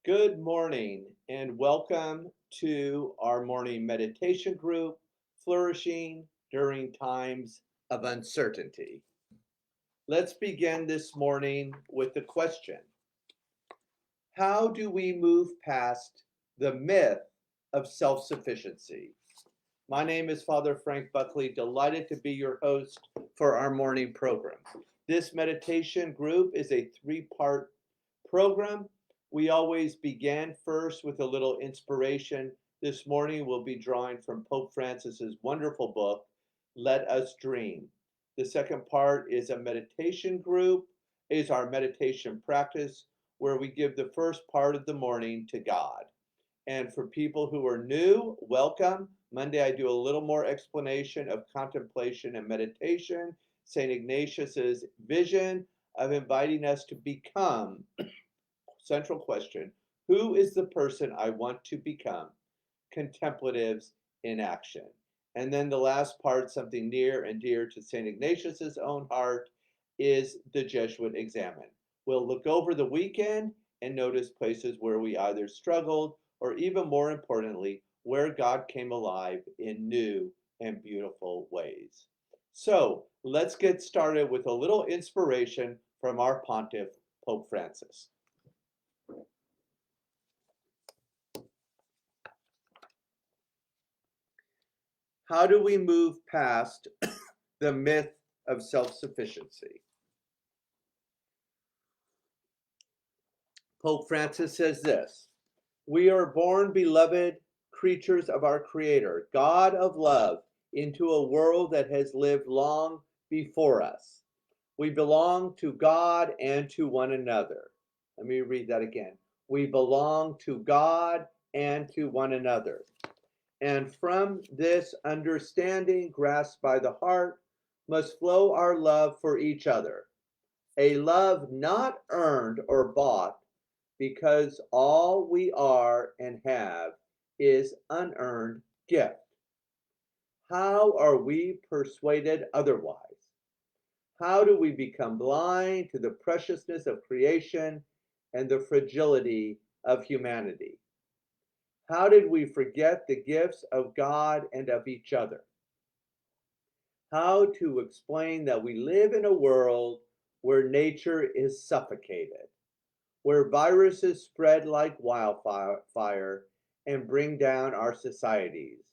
Good morning and welcome to our morning meditation group, Flourishing During Times of Uncertainty. Let's begin this morning with the question: how do we move past the myth of self-sufficiency? My name is Father Frank Buckley, delighted to be your host for our morning program. This meditation group is a three-part program. We always begin first with a little inspiration. This morning we'll be drawing from Pope Francis's wonderful book, Let Us Dream. The second part is a meditation group, is our meditation practice, where we give the first part of the morning to God. And for people who are new, welcome. Monday I do a little more explanation of contemplation and meditation, St. Ignatius's vision of inviting us to become, central question, who is the person I want to become? Contemplatives in action. And then the last part, something near and dear to St. Ignatius's own heart, is the Jesuit Examen. We'll look over the weekend and notice places where we either struggled or, even more importantly, where God came alive in new and beautiful ways. So let's get started with a little inspiration from our pontiff, Pope Francis. How do we move past the myth of self-sufficiency? Pope Francis says this: we are born beloved creatures of our Creator, God of love, into a world that has lived long before us. We belong to God and to one another. Let me read that again. We belong to God and to one another. And from this understanding grasped by the heart must flow our love for each other, a love not earned or bought, because all we are and have is unearned gift. How are we persuaded otherwise? How do we become blind to the preciousness of creation and the fragility of humanity? How did we forget the gifts of God and of each other? How to explain that we live in a world where nature is suffocated, where viruses spread like wildfire and bring down our societies,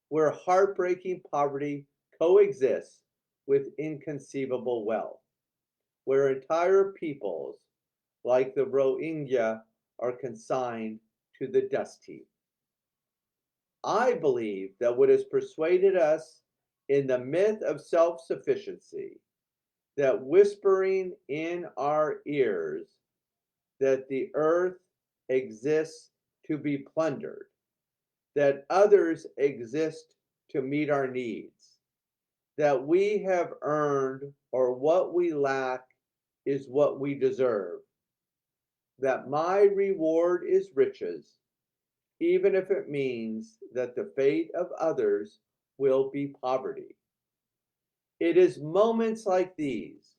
where heartbreaking poverty coexists with inconceivable wealth, where entire peoples, like the Rohingya, are consigned to the dust heap. I believe that what has persuaded us in the myth of self-sufficiency, that whispering in our ears that the earth exists to be plundered, that others exist to meet our needs, that we have earned or what we lack is what we deserve, that my reward is riches, even if it means that the fate of others will be poverty. It is moments like these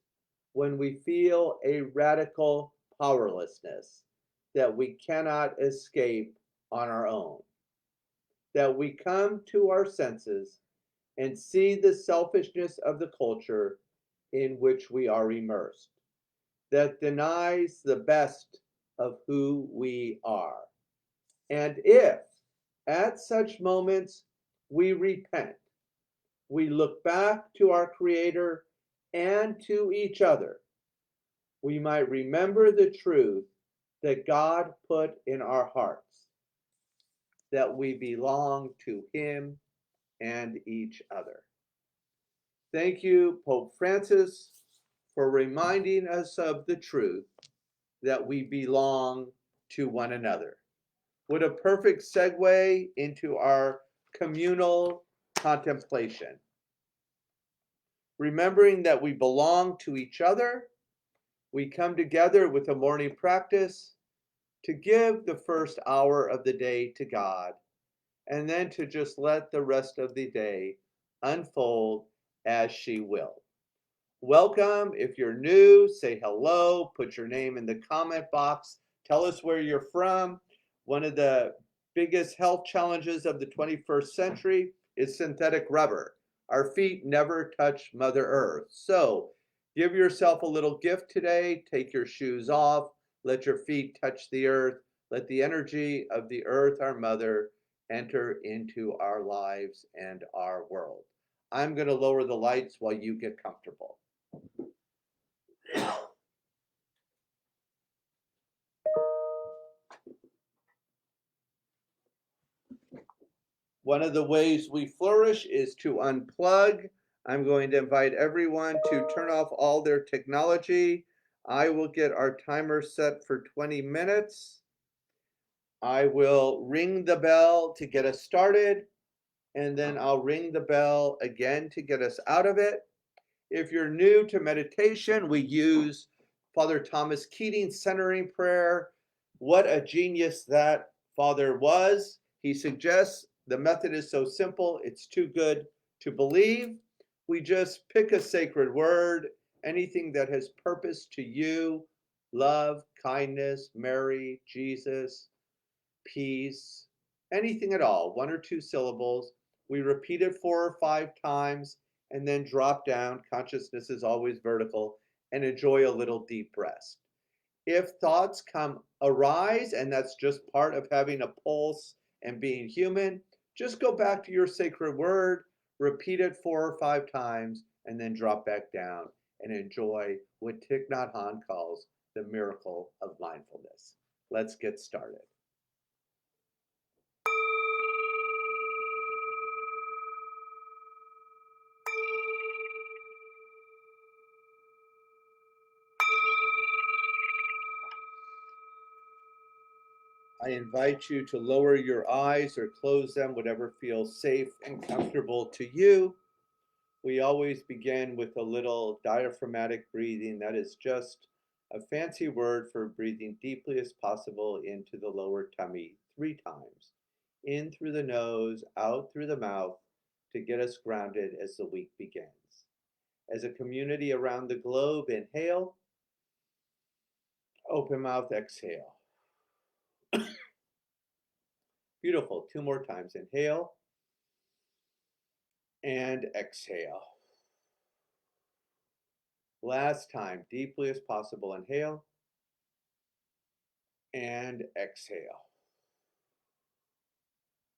when we feel a radical powerlessness that we cannot escape on our own, that we come to our senses and see the selfishness of the culture in which we are immersed, that denies the best of who we are. And if at such moments we repent, we look back to our Creator and to each other, we might remember the truth that God put in our hearts, that we belong to Him and each other. Thank you, Pope Francis, for reminding us of the truth that we belong to one another. What a perfect segue into our communal contemplation. Remembering that we belong to each other, we come together with a morning practice to give the first hour of the day to God, and then to just let the rest of the day unfold as she will. Welcome. If you're new, say hello, put your name in the comment box. Tell us where you're from. One of the biggest health challenges of the 21st century is synthetic rubber. Our feet never touch Mother Earth. So give yourself a little gift today. Take your shoes off. Let your feet touch the earth. Let the energy of the earth, our mother, enter into our lives and our world. I'm going to lower the lights while you get comfortable. One of the ways we flourish is to unplug. I'm going to invite everyone to turn off all their technology. I will get our timer set for 20 minutes. I will ring the bell to get us started, and then I'll ring the bell again to get us out of it. If you're new to meditation, we use Father Thomas Keating's centering prayer. What a genius that father was. He suggests the method is so simple, it's too good to believe. We just pick a sacred word, anything that has purpose to you, love, kindness, Mary, Jesus, peace, anything at all, 1 or 2 syllables. We repeat it 4 or 5 times and then drop down. Consciousness is always vertical, and enjoy a little deep rest. If thoughts arise, and that's just part of having a pulse and being human, just go back to your sacred word, repeat it 4 or 5 times, and then drop back down and enjoy what Thich Nhat Hanh calls the miracle of mindfulness. Let's get started. I invite you to lower your eyes or close them, whatever feels safe and comfortable to you. We always begin with a little diaphragmatic breathing. That is just a fancy word for breathing deeply as possible into the lower tummy 3 times. In through the nose, out through the mouth, to get us grounded as the week begins. As a community around the globe, inhale, open mouth, exhale. Beautiful. 2 more times. Inhale and exhale. Last time, deeply as possible. Inhale and exhale.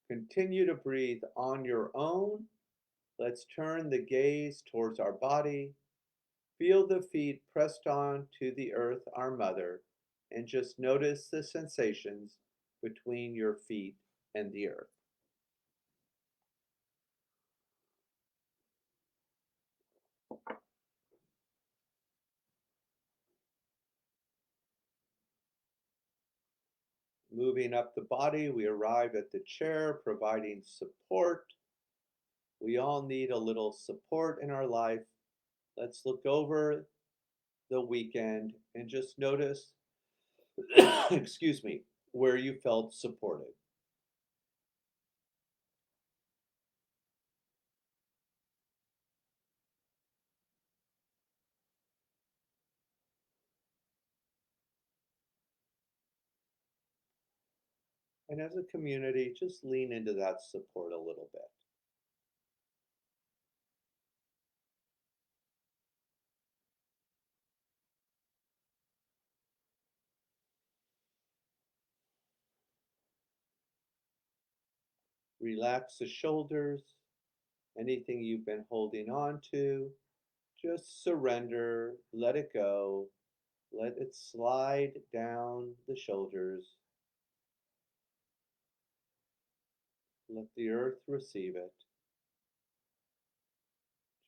Continue to breathe on your own. Let's turn the gaze towards our body. Feel the feet pressed on to the earth, our mother, and just notice the sensations between your feet and the earth. Moving up the body, we arrive at the chair, providing support. We all need a little support in our life. Let's look over the weekend and just notice, excuse me, where you felt supported. And as a community, just lean into that support a little bit. Relax the shoulders, anything you've been holding on to, just surrender, let it go, let it slide down the shoulders. Let the earth receive it.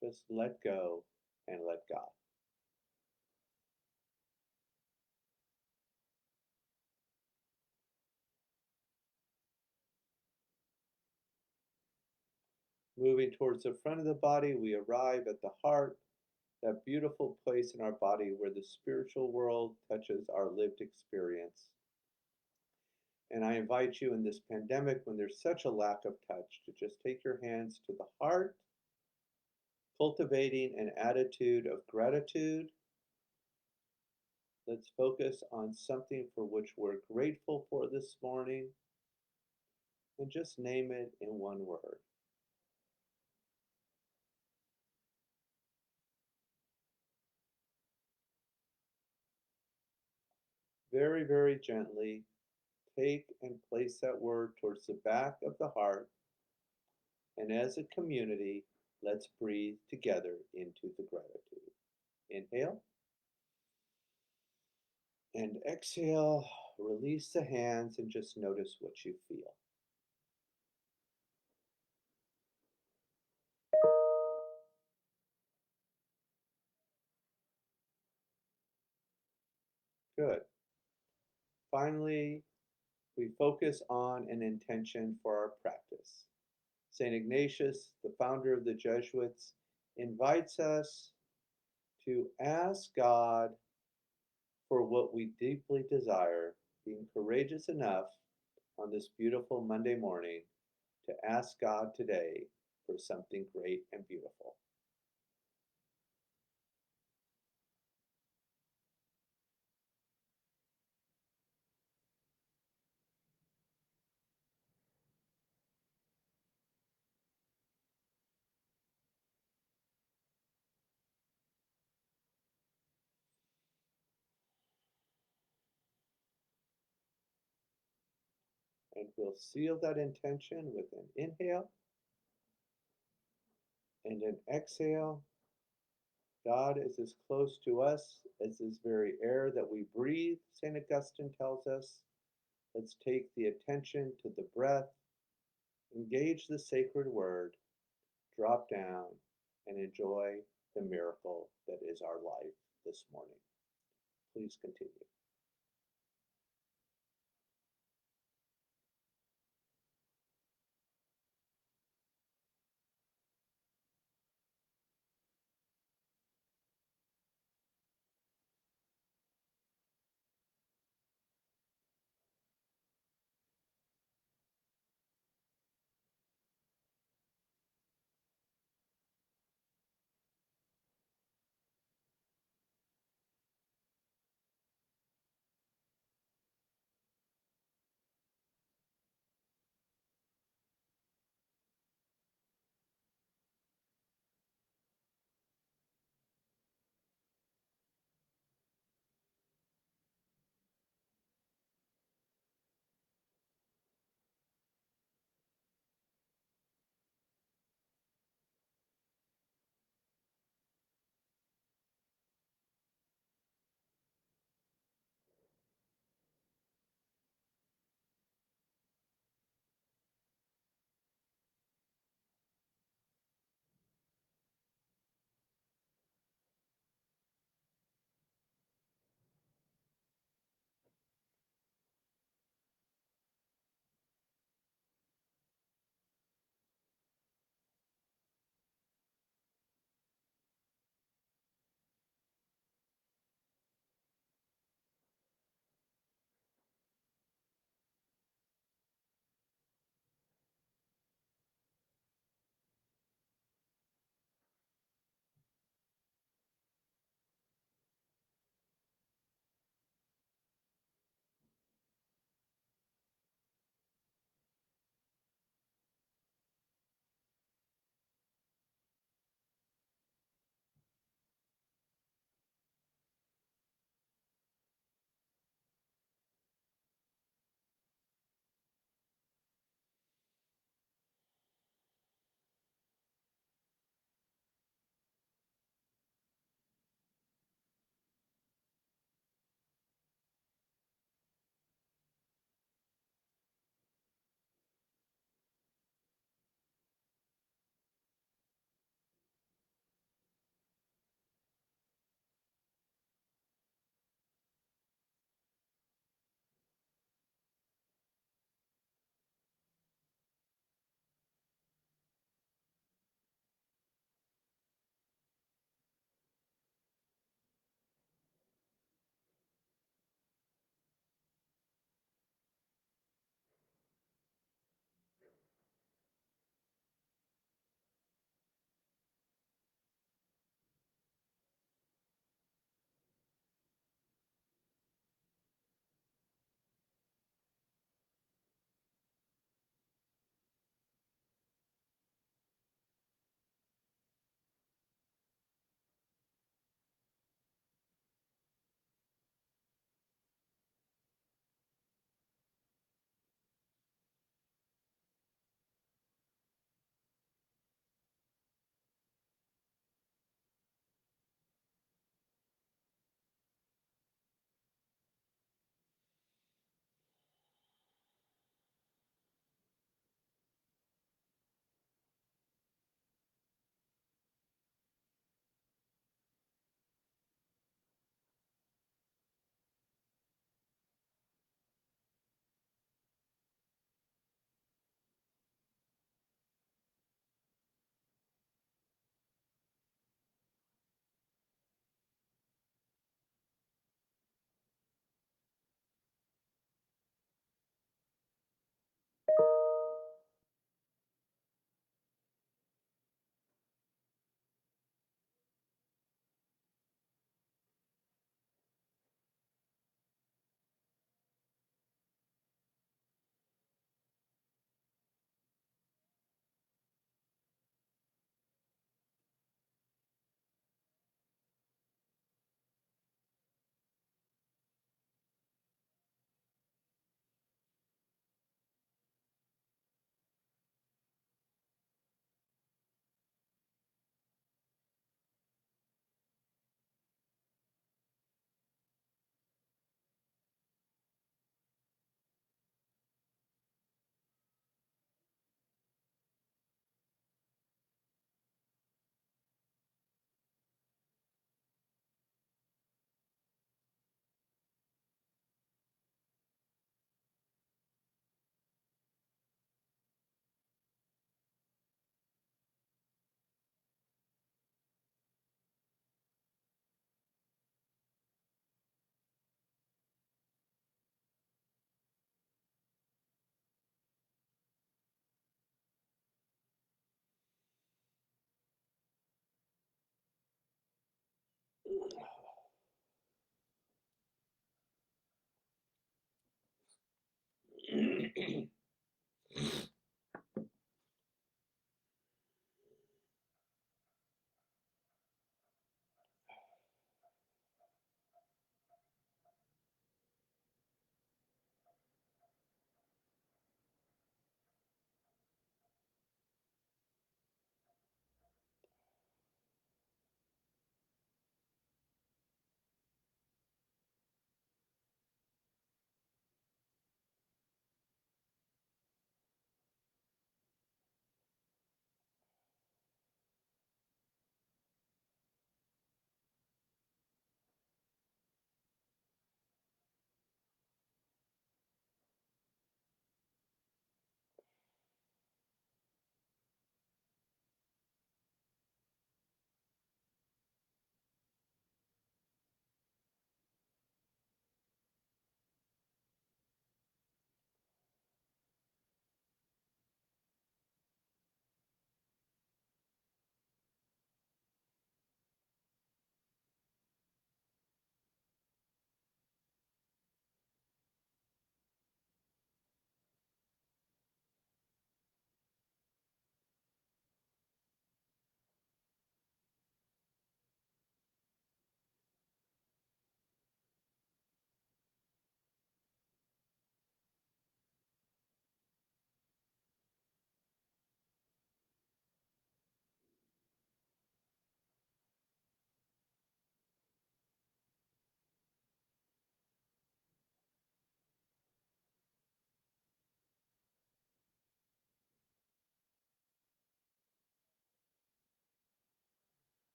Just let go and let God. Moving towards the front of the body, we arrive at the heart, that beautiful place in our body where the spiritual world touches our lived experience. And I invite you in this pandemic, when there's such a lack of touch, to just take your hands to the heart, cultivating an attitude of gratitude, Let's focus on something for which we're grateful for this morning and just name it in one word. Very, very gently take and place that word towards the back of the heart. And as a community, let's breathe together into the gratitude. Inhale and exhale. Release the hands and just notice what you feel. Good. Finally, we focus on an intention for our practice. St. Ignatius, the founder of the Jesuits, invites us to ask God for what we deeply desire, being courageous enough on this beautiful Monday morning to ask God today for something great and beautiful. And we'll seal that intention with an inhale and an exhale. God is as close to us as this very air that we breathe, St. Augustine tells us. Let's take the attention to the breath, engage the sacred word, drop down, and enjoy the miracle that is our life this morning. Please continue.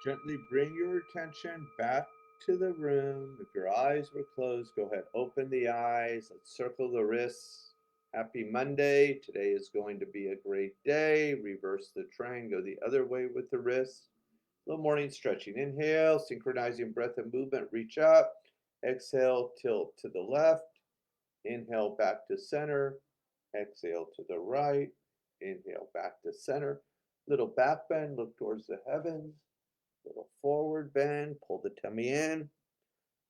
Gently bring your attention back to the room. If your eyes were closed, go ahead, open the eyes. Let's circle the wrists. Happy Monday. Today is going to be a great day. Reverse the trend, go the other way with the wrists. A little morning stretching. Inhale, synchronizing breath and movement, reach up. Exhale, tilt to the left. Inhale, back to center. Exhale to the right. Inhale, back to center. Little back bend, look towards the heavens. Little forward bend, pull the tummy in.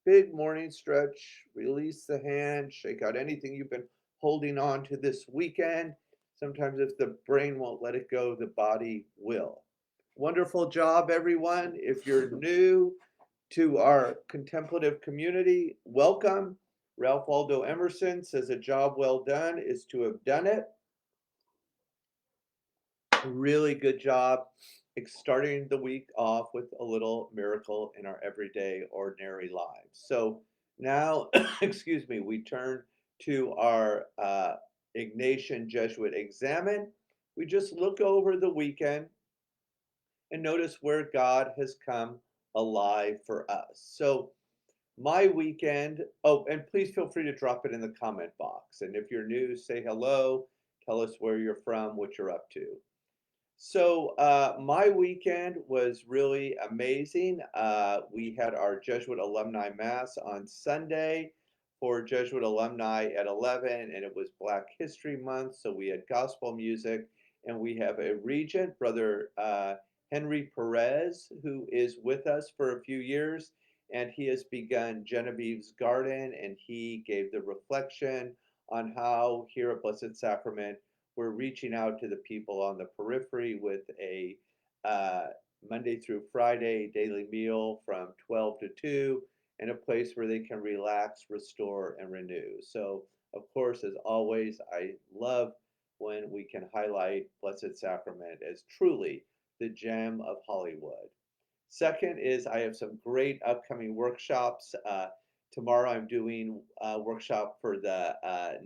Big morning stretch, release the hand, shake out anything you've been holding on to this weekend. Sometimes if the brain won't let it go, the body will. Wonderful job, everyone. If you're new to our contemplative community, welcome. Ralph Waldo Emerson says a job well done is to have done it. Really good job starting the week off with a little miracle in our everyday ordinary lives. So now, excuse me, we turn to our Ignatian Jesuit Examine. We just look over the weekend and notice where God has come alive for us. So my weekend, oh, and please feel free to drop it in the comment box. And if you're new, say hello, tell us where you're from, what you're up to. So my weekend was really amazing. We had our Jesuit Alumni Mass on Sunday for Jesuit alumni at 11, and it was Black History Month, so we had gospel music, and we have a regent, Brother Henry Perez, who is with us for a few years, and he has begun Genevieve's Garden, and he gave the reflection on how here at Blessed Sacrament we're reaching out to the people on the periphery with a Monday through Friday daily meal from 12 to 2 and a place where they can relax, restore, and renew. So, of course, as always, I love when we can highlight Blessed Sacrament as truly the gem of Hollywood. Second is I have some great upcoming workshops. Tomorrow I'm doing a workshop for the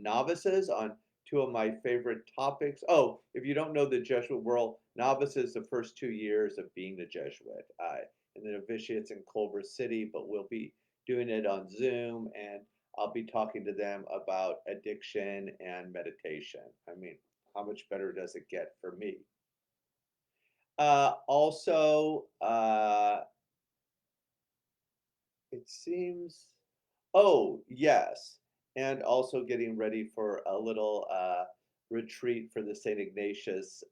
novices on two of my favorite topics. Oh, if you don't know the Jesuit world, novices the first 2 years of being a Jesuit, and the novitiates in Culver City, but we'll be doing it on Zoom, and I'll be talking to them about addiction and meditation. I mean, how much better does it get for me? Also, it seems, oh, yes, and also getting ready for a little retreat for the St. Ignatius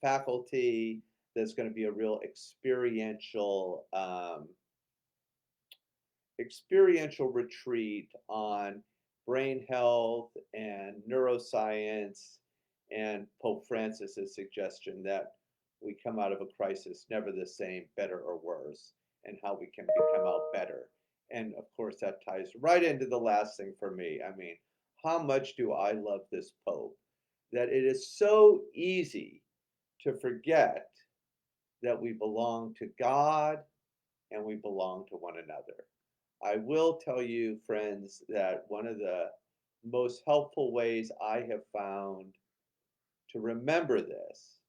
faculty. There's going to be a real experiential retreat on brain health and neuroscience, and Pope Francis's suggestion that we come out of a crisis never the same, better or worse, and how we can become out better. And of course, that ties right into the last thing for me. I mean, how much do I love this Pope? That it is so easy to forget that we belong to God and we belong to one another. I will tell you, friends, that one of the most helpful ways I have found to remember this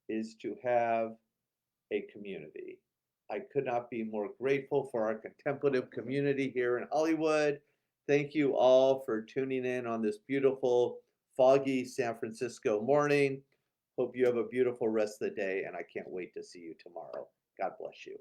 is to have a community. I could not be more grateful for our contemplative community here in Hollywood. Thank you all for tuning in on this beautiful, foggy San Francisco morning. Hope you have a beautiful rest of the day, and I can't wait to see you tomorrow. God bless you.